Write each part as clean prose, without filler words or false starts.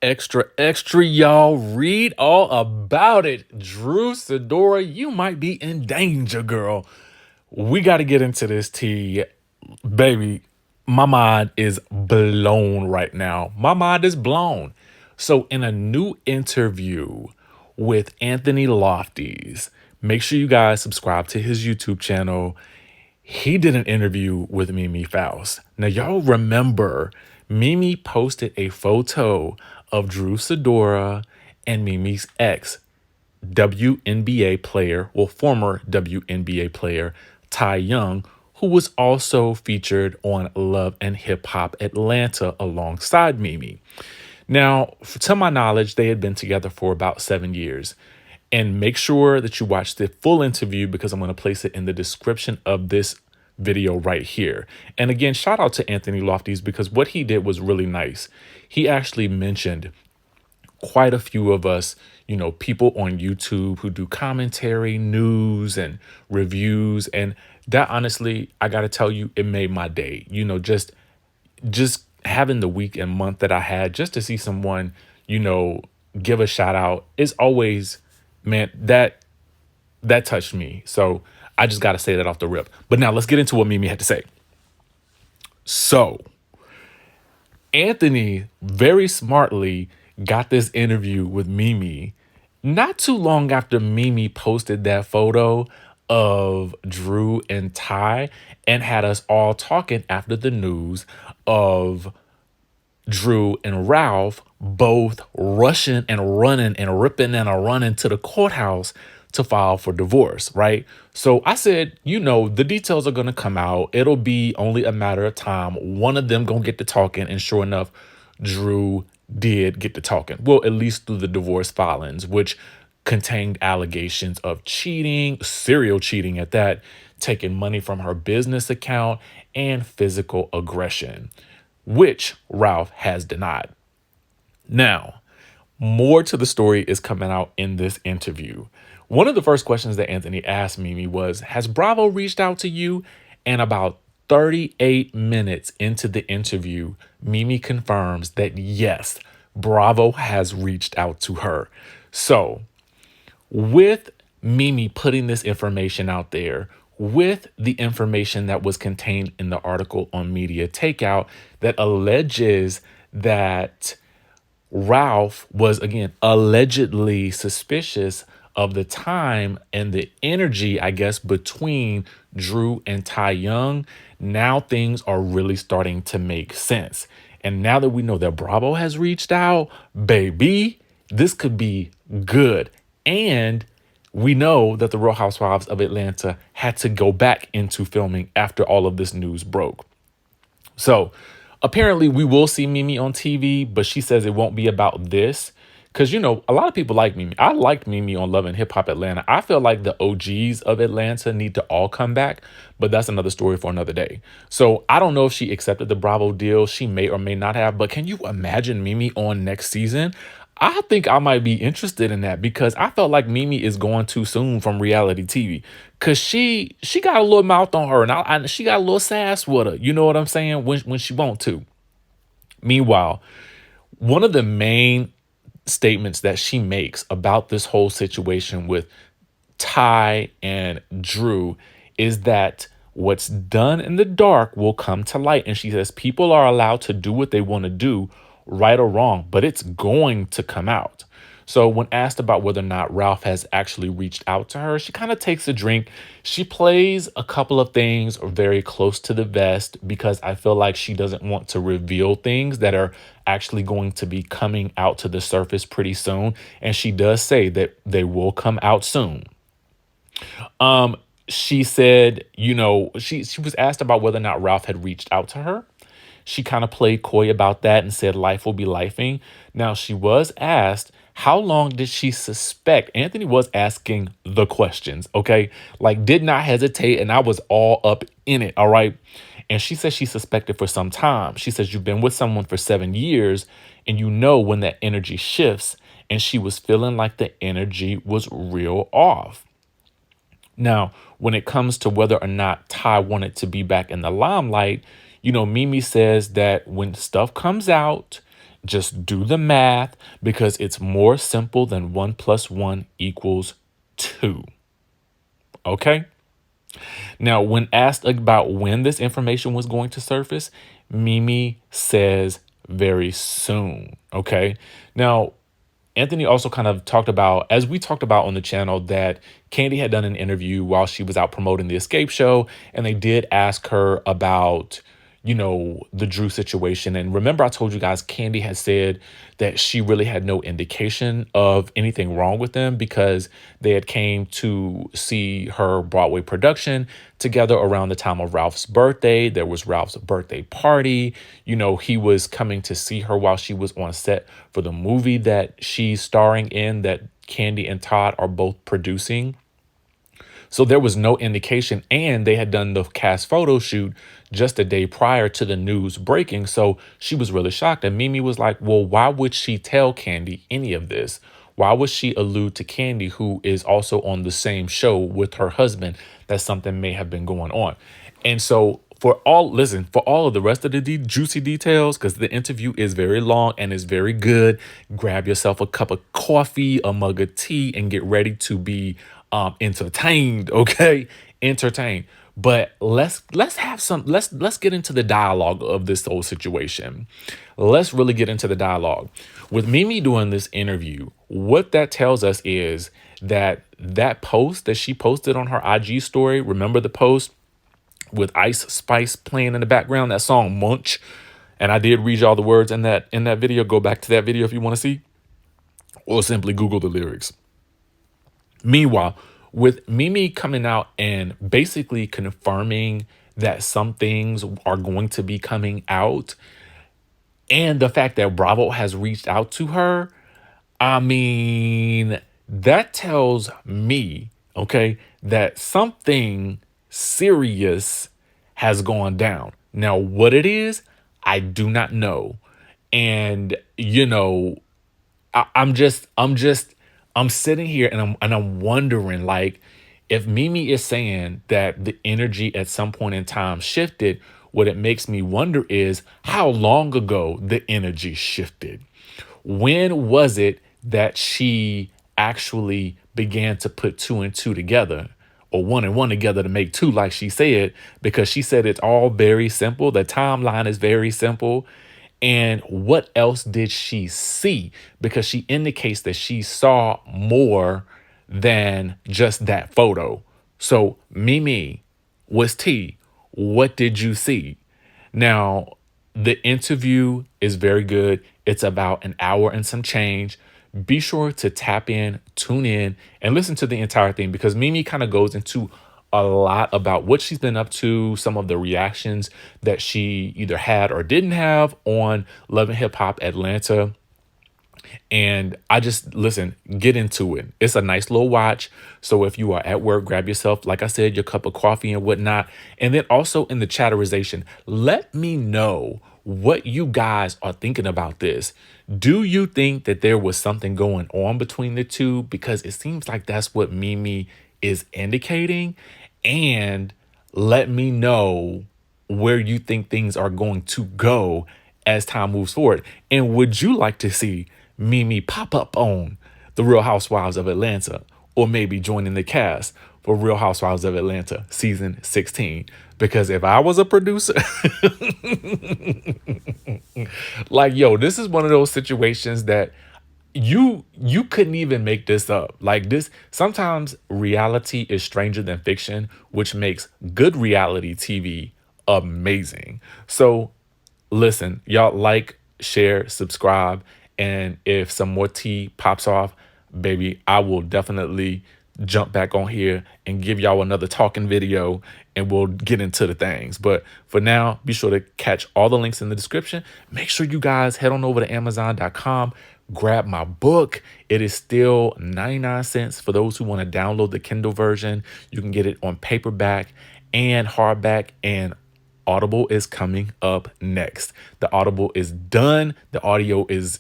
extra, extra, y'all. Read all about it. Drew Sidora, you might be in danger, girl. We got to get into this tea. Baby, my mind is blown right now. My mind is blown. So, in a new interview with Anthony Lofties, make sure you guys subscribe to his YouTube channel. He did an interview with Mimi Faust. Now, y'all remember Mimi posted a photo of Drew Sidora and Mimi's ex, WNBA player, well, former WNBA player, Ty Young, who was also featured on Love and Hip Hop Atlanta alongside Mimi. Now, to my knowledge, they had been together for about 7 years. And make sure that you watch the full interview because I'm going to place it in the description of this video right here. And again, shout out to Anthony Lofties because what he did was really nice. He actually mentioned quite a few of us, people on YouTube who do commentary, news, and reviews. And that honestly, I got to tell you, it made my day. Just having the week and month that I had just to see someone, give a shout out is always, man, that touched me. So I just got to say that off the rip. But now let's get into what Mimi had to say. So Anthony very smartly got this interview with Mimi not too long after Mimi posted that photo of Drew and Ty and had us all talking after the news of Drew and Ralph both rushing and running and ripping and a running to the courthouse to file for divorce, right? So I said, the details are going to come out. It'll be only a matter of time. One of them going to get to talking. And sure enough, Drew did get to talking. Well, at least through the divorce filings, which contained allegations of cheating, serial cheating at that, taking money from her business account, and physical aggression, which Ralph has denied. Now, more to the story is coming out in this interview. One of the first questions that Anthony asked Mimi was, has Bravo reached out to you? And about 38 minutes into the interview, Mimi confirms that yes, Bravo has reached out to her. So with Mimi putting this information out there, with the information that was contained in the article on Media Takeout that alleges that Ralph was, again, allegedly suspicious of the time and the energy, I guess, between Drew and Ty Young, now things are really starting to make sense. And now that we know that Bravo has reached out, baby, this could be good. And we know that the Real Housewives of Atlanta had to go back into filming after all of this news broke. So apparently we will see Mimi on TV, but she says it won't be about this. Because, a lot of people like Mimi. I liked Mimi on Love and Hip Hop Atlanta. I feel like the OGs of Atlanta need to all come back, but that's another story for another day. So I don't know if she accepted the Bravo deal. She may or may not have, but can you imagine Mimi on next season? I think I might be interested in that because I felt like Mimi is going too soon from reality TV because she got a little mouth on her and she got a little sass with her. You know what I'm saying? When she want to. Meanwhile, one of the main statements that she makes about this whole situation with Ty and Drew is that what's done in the dark will come to light. And she says people are allowed to do what they want to do, right or wrong, but it's going to come out. So when asked about whether or not Ralph has actually reached out to her, she kind of takes a drink. She plays a couple of things very close to the vest because I feel like she doesn't want to reveal things that are actually going to be coming out to the surface pretty soon. And she does say that they will come out soon. She said, she was asked about whether or not Ralph had reached out to her. She kind of played coy about that and said life will be lifing. Now, she was asked, how long did she suspect? Anthony was asking the questions, okay? Like, did not hesitate, and I was all up in it, all right? And she said she suspected for some time. She says, you've been with someone for 7 years, and when that energy shifts, and she was feeling like the energy was real off. Now, when it comes to whether or not Ty wanted to be back in the limelight, Mimi says that when stuff comes out, Just do the math because it's more simple than 1 + 1 = 2. Okay. Now, when asked about when this information was going to surface, Mimi says very soon. Okay. Now, Anthony also kind of talked about, as we talked about on the channel, that Candy had done an interview while she was out promoting the Escape show, and they did ask her about, the Drew situation. And remember, I told you guys Candy had said that she really had no indication of anything wrong with them because they had came to see her Broadway production together around the time of Ralph's birthday. There was Ralph's birthday party. He was coming to see her while she was on set for the movie that she's starring in, that Candy and Todd are both producing. So there was no indication, and they had done the cast photo shoot just a day prior to the news breaking. So she was really shocked. And Mimi was like, well, why would she tell Candy any of this? Why would she allude to Candy, who is also on the same show with her husband, that something may have been going on? And so for all of the rest of the juicy details, because the interview is very long and is very good, grab yourself a cup of coffee, a mug of tea, and get ready to be entertained. Okay, entertained. But let's have some let's get into the dialogue of this whole situation. Let's really get into the dialogue. With Mimi doing this interview, what that tells us is that post that she posted on her IG story, remember the post with Ice Spice playing in the background, that song Munch. And I did read y'all the words in that video. Go back to that video if you want to see, or simply Google the lyrics. Meanwhile, with Mimi coming out and basically confirming that some things are going to be coming out, and the fact that Bravo has reached out to her, I mean, that tells me, okay, that something serious has gone down. Now, what it is, I do not know. And, I'm sitting here and I'm wondering, like, if Mimi is saying that the energy at some point in time shifted, what it makes me wonder is how long ago the energy shifted. When was it that she actually began to put two and two together, or one and one together to make two, like she said, because she said it's all very simple. The timeline is very simple. And what else did she see? Because she indicates that she saw more than just that photo. So Mimi, was T, what did you see? Now, the interview is very good. It's about an hour and some change. Be sure to tap in, tune in, and listen to the entire thing, because Mimi kind of goes into a lot about what she's been up to, some of the reactions that she either had or didn't have on Love and Hip Hop Atlanta. And I just, listen, get into it. It's a nice little watch. So if you are at work, grab yourself, like I said, your cup of coffee and whatnot. And then also in the chatterization, let me know what you guys are thinking about this. Do you think that there was something going on between the two? Because it seems like that's what Mimi is indicating. And let me know where you think things are going to go as time moves forward. And would you like to see Mimi pop up on The Real Housewives of Atlanta, or maybe joining the cast for Real Housewives of Atlanta season 16? Because if I was a producer, like, yo, this is one of those situations that you couldn't even make this up. Like, this, sometimes reality is stranger than fiction, which makes good reality TV amazing. So listen, y'all, like, share, subscribe, and if some more tea pops off, baby, I will definitely jump back on here and give y'all another talking video, and we'll get into the things. But for now, be sure to catch all the links in the description. Make sure you guys head on over to Amazon.com, grab my book. It is still 99 cents for those who want to download the Kindle version. You can get it on paperback and hardback, and Audible is coming up next. The Audible is done. The audio is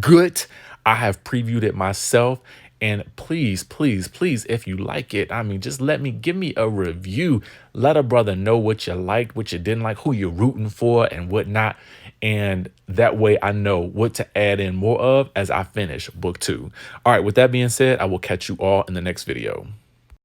good. I have previewed it myself, And please, please, please, if you like it, I mean, just give me a review. Let a brother know what you liked, what you didn't like, who you're rooting for and whatnot. And that way I know what to add in more of as I finish book 2. All right, with that being said, I will catch you all in the next video.